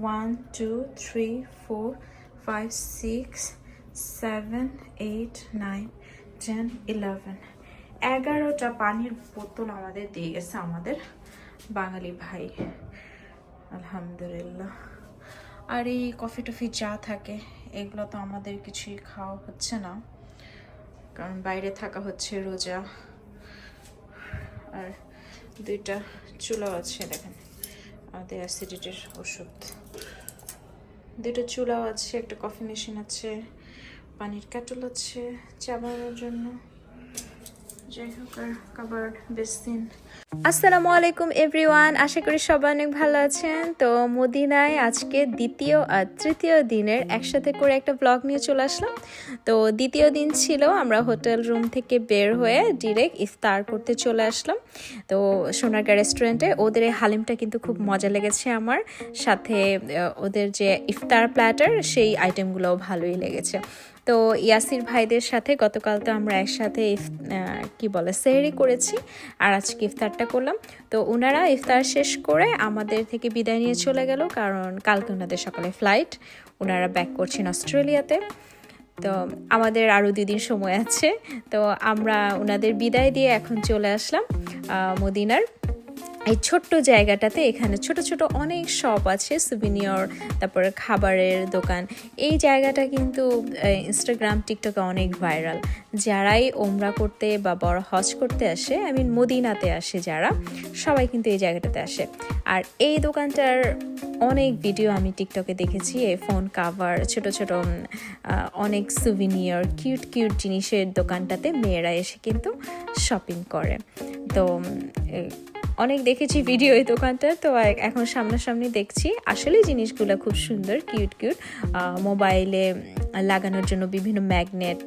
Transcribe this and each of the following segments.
1 2 3 4 5 6 7 8 9 10 11 11টা পানির বোতল আমাদের দিয়ে গেছে আমাদের বাঙালি ভাই, আলহামদুলিল্লাহ। আর এই কফি টফি যা থাকে এগুলো তো আমাদের কিছুই খাওয়া হচ্ছে না, কারণ বাইরে থাকা হচ্ছে রোজা। আর দুইটা চুলা আছে, দেখেন আমাদের অ্যাসিডিটির ওষুধ। দুইটা চুলাও আছে, একটা কফি মেশিন আছে, পানির ক্যাটল আছে চা বানানোর জন্য। যাই হোক, আর কাবার্ড, বেসিন। আসসালামু আলাইকুম এভরিওয়ান, আশা করি সবাই অনেক ভালো আছেন। তো মদিনায় আজকে দ্বিতীয় আর তৃতীয় দিনের একসাথে করে একটা ব্লগ নিয়ে চলে আসলাম। তো দ্বিতীয় দিন ছিল, আমরা হোটেল রুম থেকে বের হয়ে ডিরেক্ট ইফতার করতে চলে আসলাম। তো সোনারগাঁ রেস্টুরেন্টে ওদের এই হালিমটা কিন্তু খুব মজা লেগেছে আমার, সাথে ওদের যে ইফতার প্ল্যাটার সেই আইটেমগুলোও ভালোই লেগেছে। তো ইয়াসির ভাইদের সাথে গতকাল তো আমরা একসাথে সেহরি করেছি, আর আজকে ইফতারটা করলাম। তো ওনারা ইফতার শেষ করে আমাদের থেকে বিদায় নিয়ে চলে গেল, কারণ কালকে ওনাদের সকালে ফ্লাইট, ওনারা ব্যাক করছেন অস্ট্রেলিয়াতে। তো আমাদের আরও 2 দিন সময় আছে। তো আমরা ওনাদের বিদায় দিয়ে এখন চলে আসলাম মদিনার এই ছোট্ট জায়গাটাতে। এখানে ছোট ছোট অনেক শপ আছে, সুভিনিয়র, তারপরে খাবারের দোকান। এই জায়গাটা কিন্তু ইনস্টাগ্রাম, টিকটকে অনেক ভাইরাল। যারাই ওমরা করতে বা বড় হজ করতে আসে, মদিনাতে আসে যারা, সবাই কিন্তু এই জায়গাটাতে আসে। আর এই দোকানটার অনেক ভিডিও আমি টিকটকে দেখেছি। এই ফোন কাভার, ছোট ছোট অনেক সুভিনিয়র, কিউট কিউট জিনিসের দোকানটাতে মেয়েরা এসে কিন্তু শপিং করে। তো অনেক দেখেছি ভিডিও এই দোকানটা, তো এখন সামনাসামনি দেখছি। আসলে জিনিসগুলো খুব সুন্দর, কিউট কিউট। মোবাইলে লাগানোর জন্য বিভিন্ন ম্যাগনেট,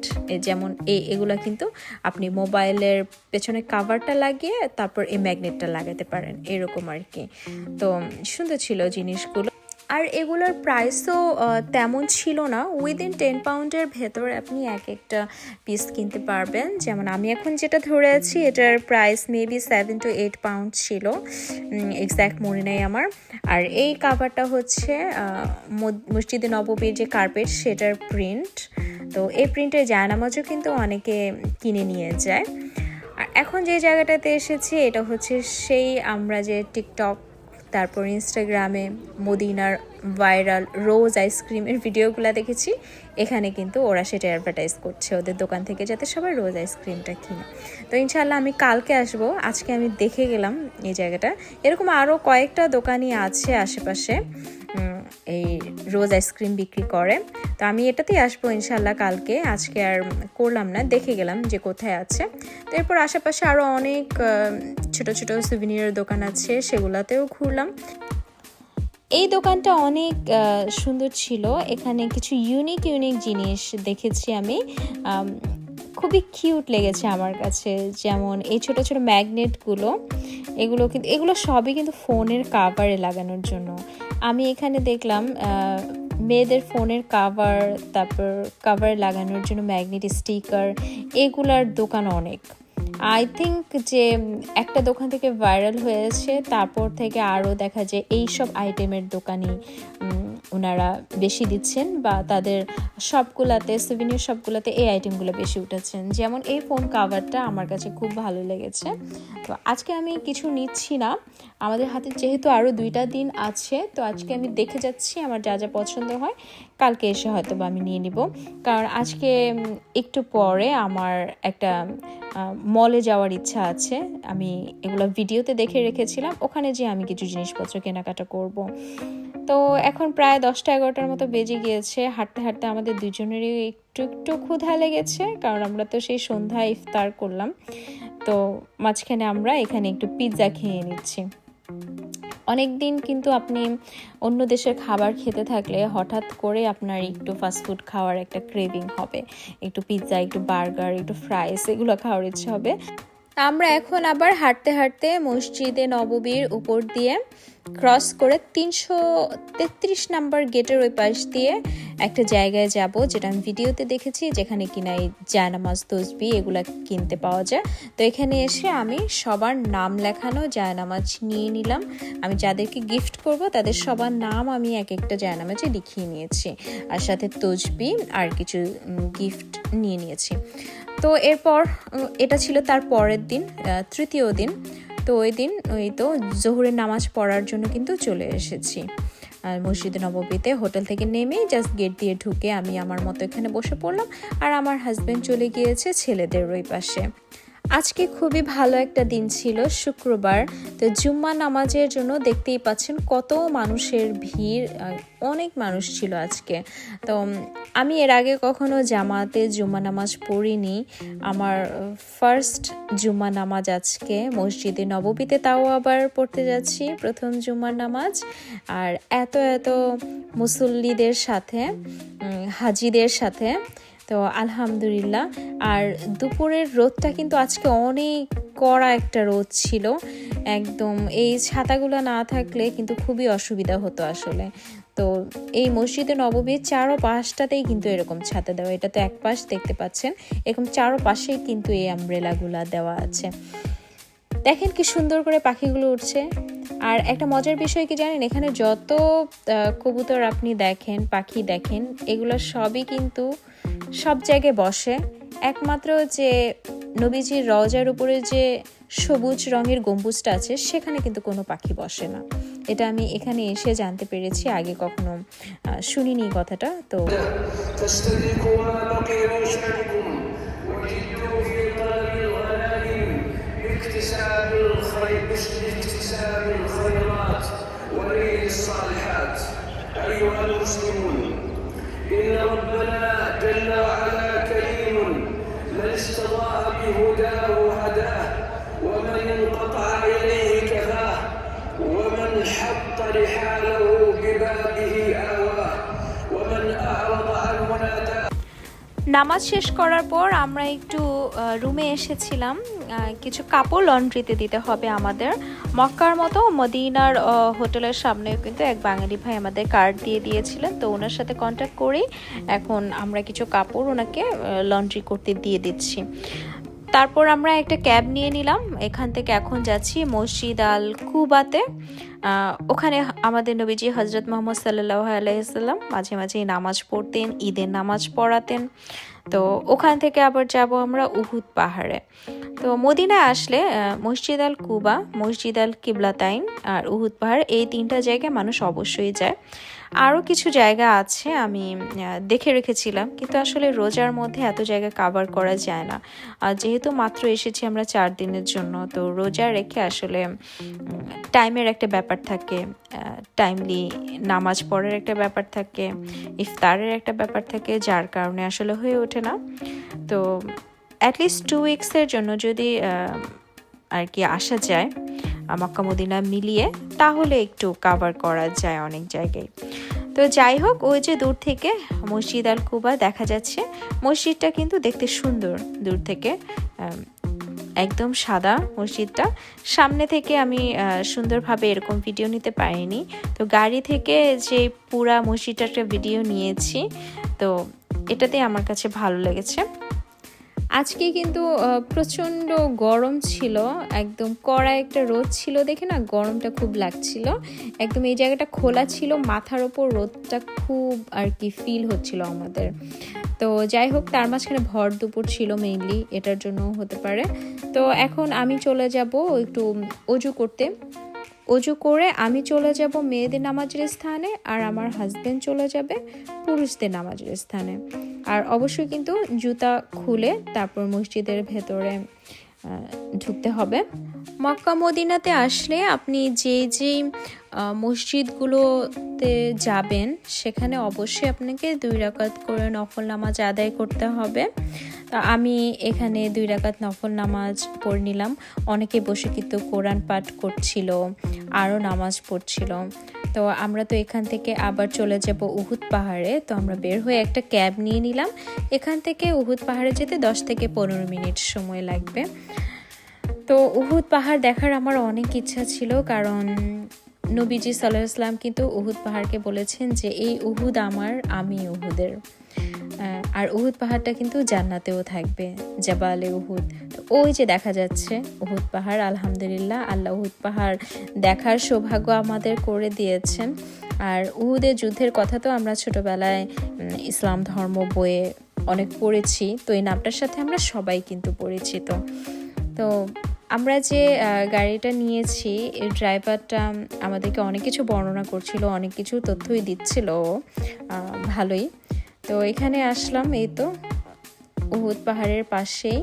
যেমন এগুলো কিন্তু আপনি মোবাইলের পেছনে কাভারটা লাগিয়ে তারপর এই ম্যাগনেটটা লাগাতে পারেন, এরকম আর কি। তো সুন্দর ছিল জিনিসগুলো। আর এগুলোর প্রাইসও তেমন ছিল না, উইদিন 10 পাউন্ডের ভেতরে আপনি এক একটা পিস কিনতে পারবেন। যেমন আমি এখন যেটা ধরে আছি, এটার প্রাইস মেবি 7 to 8 পাউন্ড ছিল, এক্স্যাক্ট মনে নেই আমার। আর এই কাভারটা হচ্ছে মসজিদে নববীর যে কার্পেট, সেটার প্রিন্ট। তো এই প্রিন্টের জায়নামাজও কিন্তু অনেকে কিনে নিয়ে যায়। আর এখন যে জায়গাটাতে এসেছি, এটা হচ্ছে সেই আমরা যে টিকটক, তারপর ইনস্টাগ্রামে মদিনার ভাইরাল রোজ আইসক্রিমের ভিডিওগুলো দেখেছি, এখানে কিন্তু ওরা সেটা অ্যাডভার্টাইজ করছে ওদের দোকান থেকে, যাতে সবাই রোজ আইসক্রিমটা কিনে। তো ইনশাল্লাহ আমি কালকে আসবো। আজকে আমি দেখে গেলাম এই জায়গাটা, এরকম আরও কয়েকটা দোকানই আছে আশেপাশে এই রোজ আইসক্রিম বিক্রি করে। তো আমি এটাতেই আসবো ইনশাল্লাহ কালকে, আজকে আর করলাম না, দেখে গেলাম যে কোথায় আছে। তো এরপর আশেপাশে আরও অনেক ছোট ছোট সুভিনিয়র দোকান আছে, সেগুলাতেও ঘুরলাম। এই দোকানটা অনেক সুন্দর ছিল, এখানে কিছু ইউনিক জিনিস দেখেছি আমি, খুবই কিউট লেগেছে আমার কাছে। যেমন এই ছোট ছোট ম্যাগনেটগুলো, এগুলো সবই কিন্তু ফোনের কাভারে লাগানোর জন্য। আমি এখানে দেখলাম মেয়েদের ফোনের কাভার, তারপর কাভার লাগানোর জন্য ম্যাগনেট স্টিকার, এগুলার দোকান অনেক। আই থিঙ্ক যে একটা দোকান থেকে ভাইরাল হয়েছে, তারপর থেকে আরও দেখা যায় এইসব আইটেমের দোকানই ওনারা বেশি দিচ্ছেন, বা তাদের সবগুলাতে, সুভিনিয়র সবগুলাতে এই আইটেমগুলো বেশি উঠেছেন। যেমন এই ফোন কাভারটা আমার কাছে খুব ভালো লেগেছে। তো আজকে আমি কিছু নিচ্ছি না, আমাদের হাতে যেহেতু আরও 2টা দিন আছে, তো আজকে আমি দেখে যাচ্ছি, আমার যা যা পছন্দ হয় কালকে এসে হয়তো বা আমি নিয়ে নিব। কারণ আজকে একটু পরে আমার একটা মলে যাওয়ার ইচ্ছা আছে, আমি এগুলো ভিডিওতে দেখে রেখেছিলাম, ওখানে যে আমি কিছু জিনিসপত্র কেনাকাটা করব। তো এখন প্রায় 10টা-11টার মতো বেজে গিয়েছে। হাঁটতে হাঁটতে আমাদের দুজনেরই একটু একটু ক্ষুধা লেগেছে, কারণ আমরা তো সেই সন্ধ্যায় ইফতার করলাম। তো মাঝখানে আমরা এখানে একটু পিৎজা খেয়ে নিচ্ছি। অনেক দিন কিন্তু আপনি অন্য দেশের খাবার খেতে থাকলে হঠাৎ করে আপনার একটু ফাস্টফুড খাওয়ার একটা ক্রেভিং হবে, একটু পিৎজা, একটু বার্গার, একটু ফ্রাইস, এগুলো খাওয়ার ইচ্ছে হবে। আমরা এখন আবার হাঁটতে হাঁটতে মসজিদে নববীর উপর দিয়ে ক্রস করে 333 নাম্বার গেটের ওই পাশ দিয়ে একটা জায়গায় যাব, যেটা আমি ভিডিওতে দেখেছি, যেখানে কিনা এই জায়নামাজ তসবিহ এগুলা কিনতে পাওয়া যায়। তো এখানে এসে আমি সবার নাম লেখানো জায়নামাজ নিয়ে নিলাম। আমি যাদেরকে গিফট করব তাদের সবার নাম আমি এক একটা জায়নামাজে লিখিয়ে নিয়েছি, আর সাথে তসবিহ আর কিছু গিফট নিয়ে নিয়েছি। তো এরপর এটা ছিল তার পরের দিন, তৃতীয় দিন। তো ওই দিন তো জোহরের নামাজ পড়ার জন্য কিন্তু চলে এসেছি আর মসজিদে নববীতে। হোটেল থেকে নেমেই জাস্ট গেট দিয়ে ঢুকে আমি আমার মতো এখানে বসে পড়লাম, আর আমার হাজব্যান্ড চলে গিয়েছে ছেলেদের ওই পাশে। আজকে খুবই ভালো একটা দিন ছিল, শুক্রবার। তো জুম্মা নামাজের জন্য দেখতেই পাচ্ছেন কত মানুষের ভিড়, অনেক মানুষ ছিল আজকে। তো আমি এর আগে কখনো জামাতে জুম্মা নামাজ পড়িনি, আমার ফার্স্ট জুম্মা নামাজ আজকে মসজিদে নববীতে, তাও আবার পড়তে যাচ্ছি প্রথম জুম্মার নামাজ। আর এত এত মুসল্লিদের সাথে, হাজিদের সাথে, তো আলহামদুলিল্লাহ। আর দুপুরের রোদটা কিন্তু আজকে অনেক কড়া একটা রোদ ছিল, একদম এই ছাতাগুলো না থাকলে কিন্তু খুবই অসুবিধা হতো আসলে। তো এই মসজিদে নববীর চারপাশটাতেই কিন্তু এরকম ছাতা দেওয়া, এটা তো এক পাশ দেখতে পাচ্ছেন, এরকম চারপাশেই কিন্তু এই আমব্রেলাগুলা দেওয়া আছে। দেখেন কি সুন্দর করে পাখিগুলো উঠছে। আর একটা মজার বিষয় কি জানেন, এখানে যত কবুতর আপনি দেখেন, পাখি দেখেন, এগুলো সবই কিন্তু সব জায়গায় বসে, একমাত্র যে নবীজির রওজার উপরে যে সবুজ রঙের গম্বুজটা আছে সেখানে কিন্তু কোনো পাখি বসে না। এটা আমি এখানে এসে জানতে পেরেছি, আগে কখনো শুনিনি কথাটা। তো إن ربنا جل وعلا كريم، من استضاء بهداه هداه، ومن انقطع إليه كفاه، ومن حط رحاله ببابه آواه، ومن أعرض عنه ناداه। নামাজ শেষ করার পর আমরা একটু রুমে এসেছিলাম, কিছু কাপড় লন্ড্রিতে দিতে হবে আমাদের। মক্কার মতো মদিনার হোটেলের সামনে কিন্তু এক বাঙালি ভাই আমাদের কার্ড দিয়ে দিয়েছিলেন, তো ওনার সাথে কন্ট্যাক্ট করেই এখন আমরা কিছু কাপড় ওনাকে লন্ড্রি করতে দিয়ে দিচ্ছি। তারপর আমরা একটা ক্যাব নিয়ে নিলাম, এখান থেকে এখন যাচ্ছি মসজিদ আল কুবাতে। ওখানে আমাদের নবীজি হজরত মোহাম্মদ সাল্লাল্লাহু আলাইহি ওয়াসাল্লাম মাঝে মাঝে নামাজ পড়তেন, ঈদের নামাজ পড়াতেন। তো ওখান থেকে আবার যাব আমরা উহুদ পাহাড়ে। তো মদিনায় আসলে মসজিদ আল কুবা, মসজিদ আল কিবলাতাইন আর উহুদ পাহাড়, এই তিনটা জায়গায় মানুষ অবশ্যই যায়। আরও কিছু জায়গা আছে আমি দেখে রেখেছিলাম, কিন্তু আসলে রোজার মধ্যে এত জায়গা কাভার করা যায় না। যেহেতু মাত্র এসেছি আমরা 4 দিনের জন্য, তো রোজা রেখে আসলে টাইমের একটা ব্যাপার থাকে, টাইমলি নামাজ পড়ার একটা ব্যাপার থাকে, ইফতারের একটা ব্যাপার থাকে, যার কারণে আসলে হয়ে ওঠে না। তো অ্যাটলিস্ট 2 উইকসের জন্য যদি আর কি আসা যায় মক্কা মদিনা মিলিয়ে, তাহলে একটু কাভার করা যায় অনেক জায়গায়। তো যাই হোক, ওই যে দূর থেকে মসজিদ আল কুবা দেখা যাচ্ছে, মসজিদটা কিন্তু দেখতে সুন্দর দূর থেকে, একদম সাদা মসজিদটা। সামনে থেকে আমি সুন্দরভাবে এরকম ভিডিও নিতে পারিনি, তো গাড়ি থেকে যে পুরা মসজিদটার একটা ভিডিও নিয়েছি, তো এটাতে আমার কাছে ভালো লেগেছে। আজকে কিন্তু প্রচণ্ড গরম ছিল, একদম কড়া একটা রোদ ছিল, দেখে না গরমটা খুব লাগছিল। একদম এই জায়গাটা খোলা ছিল, মাথার ওপর রোদটা খুব আর কি ফিল হচ্ছিল আমাদের। তো যাই হোক, তার মাঝখানে ভর দুপুর ছিল, মেইনলি এটার জন্য হতে পারে। তো এখন আমি চলে যাব একটু অজু করতে। অজু করে আমি চলে যাব মেয়েদের নামাজের স্থানে, আর আমার হাজব্যান্ড চলে যাবে পুরুষদের নামাজের স্থানে। আর অবশ্যই কিন্তু জুতা খুলে তারপর মসজিদের ভেতরে ঢুকতে হবে। মক্কা মদিনাতে আসলে আপনি যে মসজিদগুলোতে যাবেন সেখানে অবশ্যই আপনাকে 2 রাকাত করে নফল নামাজ আদায় করতে হবে। তো আমি এখানে 2 রাকাত নফল নামাজ পড়ে নিলাম। অনেকে বসে কিন্তু কোরআন পাঠ করছিল, আরও নামাজ পড়ছিল। তো আমরা তো এখান থেকে আবার চলে যাব উহুদ পাহাড়ে। তো আমরা বের হয়ে একটা ক্যাব নিয়ে নিলাম, এখান থেকে উহুদ পাহাড়ে যেতে 10 থেকে 15 মিনিট সময় লাগবে। তো উহুদ পাহাড় দেখার আমার অনেক ইচ্ছা ছিল, কারণ নবীজি সাল্লাল্লাহু আলাইহি ওয়াসাল্লাম কিন্তু উহুদ পাহাড়কে বলেছেন যে এই উহুদ আমার, আমি উহুদের। আর উহুদ পাহাড়টা কিন্তু জান্নাতেও থাকবে, জাবালে উহুদ। তো ওই যে দেখা যাচ্ছে উহুদ পাহাড়, আলহামদুলিল্লাহ আল্লাহ উহুদ পাহাড় দেখার সৌভাগ্য আমাদের করে দিয়েছেন। আর উহুদের যুদ্ধের কথা তো আমরা ছোটবেলায় ইসলাম ধর্ম বইয়ে অনেক পড়েছি, তো এই নামটার সাথে আমরা সবাই কিন্তু পরিচিত। তো আমরা যে গাড়িটা নিয়েছি, এই ড্রাইভারটা আমাদেরকে অনেক কিছু বর্ণনা করছিল, অনেক কিছু তথ্যই দিচ্ছিল, ভালোই। তো এখানে আসলাম, এই তো উহুদ পাহাড়ের পাশেই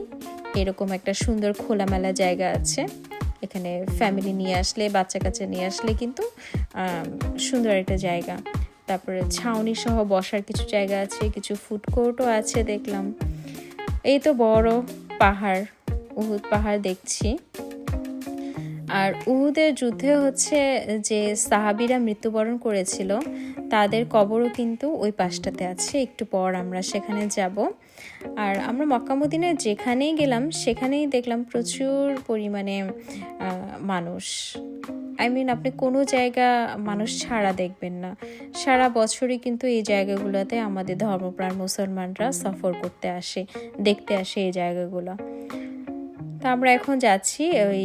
এরকম একটা সুন্দর খোলামেলা জায়গা আছে। এখানে ফ্যামিলি নিয়ে আসলে, বাচ্চা কাচ্চা নিয়ে আসলে কিন্তু সুন্দর একটা জায়গা। তারপরে ছাউনি সহ বসার কিছু জায়গা আছে, কিছু ফুড কোর্টও আছে দেখলাম। এই তো বড় পাহাড়, উহুদ পাহাড় দেখছি। আর উহুদের যুদ্ধে হচ্ছে যে সাহাবীরা মৃত্যুবরণ করেছিল তাদের কবরও কিন্তু ওই পাশটাতে আছে, একটু পর আমরা সেখানে যাব। আর আমরা মক্কা মদিনায় যেখানেই গেলাম সেখানেই দেখলাম প্রচুর পরিমাণে মানুষ। আপনি কোনো জায়গা মানুষ ছাড়া দেখবেন না। সারা বছরই কিন্তু এই জায়গাগুলোতে আমাদের ধর্মপ্রাণ মুসলমানরা সফর করতে আসে, দেখতে আসে এই জায়গাগুলো। তা আমরা এখন যাচ্ছি ওই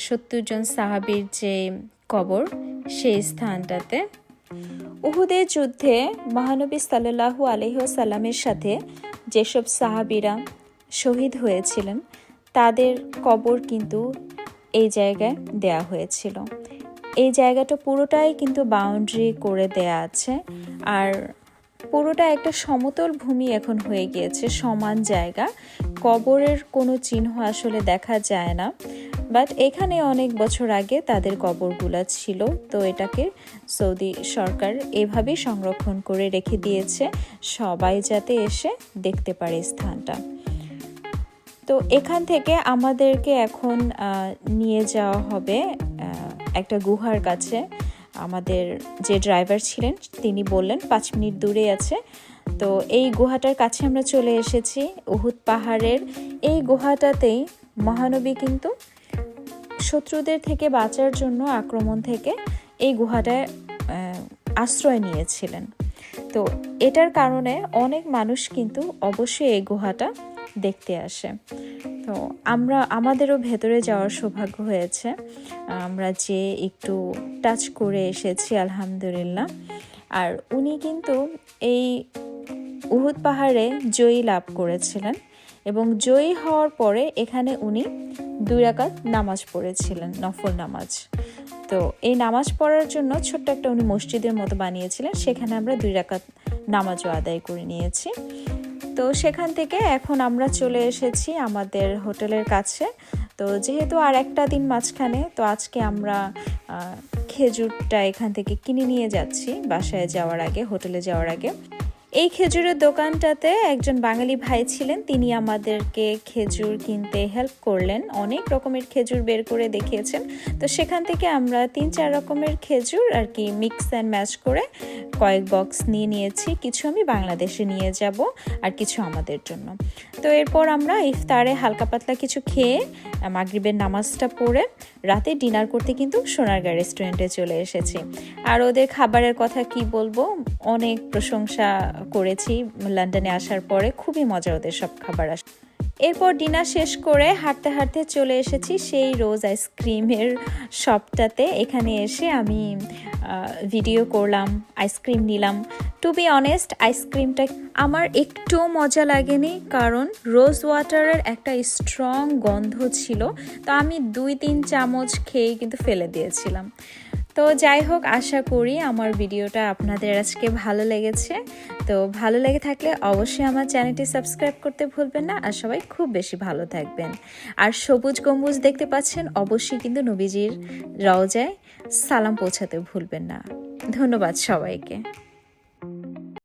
70 জন সাহাবীর যে কবর, সেই স্থানটাতে। উহুদের যুদ্ধে মহানবী সাল্লাল্লাহু আলাইহি ওয়াসাল্লামের সাথে যেসব সাহাবীরা শহীদ হয়েছিলেন তাদের কবর কিন্তু এই জায়গায় দেয়া হয়েছিল। এই জায়গাটা পুরোটাই কিন্তু বাউন্ডারি করে দেয়া আছে, আর পুরোটা একটা সমতল ভূমি এখন হয়ে গিয়েছে, সমান জায়গা। কবরের কোনো চিহ্ন আসলে দেখা যায় না, বাট এখানে অনেক বছর আগে তাদের কবরগুলা ছিল। তো এটাকে সৌদি সরকার এভাবেই সংরক্ষণ করে রেখে দিয়েছে, সবাই যাতে এসে দেখতে পারে স্থানটা। তো এখান থেকে আমাদেরকে এখন নিয়ে যাওয়া হবে একটা গুহার কাছে। আমাদের যে ড্রাইভার ছিলেন তিনি বললেন 5 মিনিট দূরে আছে। তো এই গুহাটার কাছে আমরা চলে এসেছি। উহুদ পাহাড়ের এই গুহাটাতেই মহানবী কিন্তু শত্রুদের থেকে বাঁচার জন্য, আক্রমণ থেকে এই গুহাটায় আশ্রয় নিয়েছিলেন। তো এটার কারণে অনেক মানুষ কিন্তু অবশ্যই এই গুহাটা দেখতে আসে। তো আমাদেরও ভেতরে যাওয়ার সৌভাগ্য হয়েছে, আমরা যে একটু টাচ করে এসেছি আলহামদুলিল্লাহ। আর উনি কিন্তু এই উহুদ পাহাড়ে জয়ী লাভ করেছিলেন, এবং জয়ী হওয়ার পরে এখানে উনি 2 রাকাত নামাজ পড়েছিলেন, নফল নামাজ। তো এই নামাজ পড়ার জন্য ছোট্ট একটা উনি মসজিদের মতো বানিয়েছিলেন, সেখানে আমরা 2 রাকাত নামাজও আদায় করে নিয়েছি। তো সেখান থেকে এখন আমরা চলে এসেছি আমাদের হোটেলের কাছে। তো যেহেতু আর একটা দিন মাঝখানে, তো আজকে আমরা খেজুরটা এখান থেকে কিনে নিয়ে যাচ্ছি বাসায় যাওয়ার আগে, হোটেলে যাওয়ার আগে। এই খেজুরের দোকানটাতে একজন বাঙালি ভাই ছিলেন, তিনি আমাদেরকে খেজুর কিনতে হেল্প করলেন, অনেক রকমের খেজুর বের করে দেখিয়েছেন। তো সেখান থেকে আমরা 3-4 রকমের খেজুর আর কি মিক্স অ্যান্ড ম্যাচ করে কয়েক বক্স নিয়ে নিয়েছি। কিছু আমি বাংলাদেশে নিয়ে যাব আর কিছু আমাদের জন্য। তো এরপর আমরা ইফতারে হালকা পাতলা কিছু খেয়ে মাগরিবের নামাজটা পড়ে রাতে ডিনার করতে কিন্তু সোনারগাঁ রেস্টুরেন্টে চলে এসেছি। আর ওদের খাবারের কথা কি বলবো, অনেক প্রশংসা করেছি লন্ডনে আসার পরে, খুবই মজা ওদের সব খাবার। এরপর ডিনার শেষ করে হাঁটতে হাঁটতে চলে এসেছি সেই রোজ আইসক্রিমের শপটাতে। এখানে এসে আমি ভিডিও করলাম, আইসক্রিম নিলাম। টু বি অনেস্ট, আইসক্রিমটা আমার একটু মজা লাগেনি, কারণ রোজ ওয়াটারের একটা স্ট্রং গন্ধ ছিল। তো আমি 2-3 চামচ খেয়ে কিন্তু ফেলে দিয়েছিলাম। তো যাই হোক, আশা করি আমার ভিডিওটা আপনাদের আজকে ভালো লেগেছে। তো ভালো লেগে থাকলে অবশ্যই আমার চ্যানেলটি সাবস্ক্রাইব করতে ভুলবেন না। আর সবাই খুব বেশি ভালো থাকবেন। আর সবুজ গম্বুজ দেখতে পাচ্ছেন, অবশ্যই কিন্তু নবীজির রওজায় সালাম পৌঁছাতে ভুলবেন না। ধন্যবাদ সবাইকে।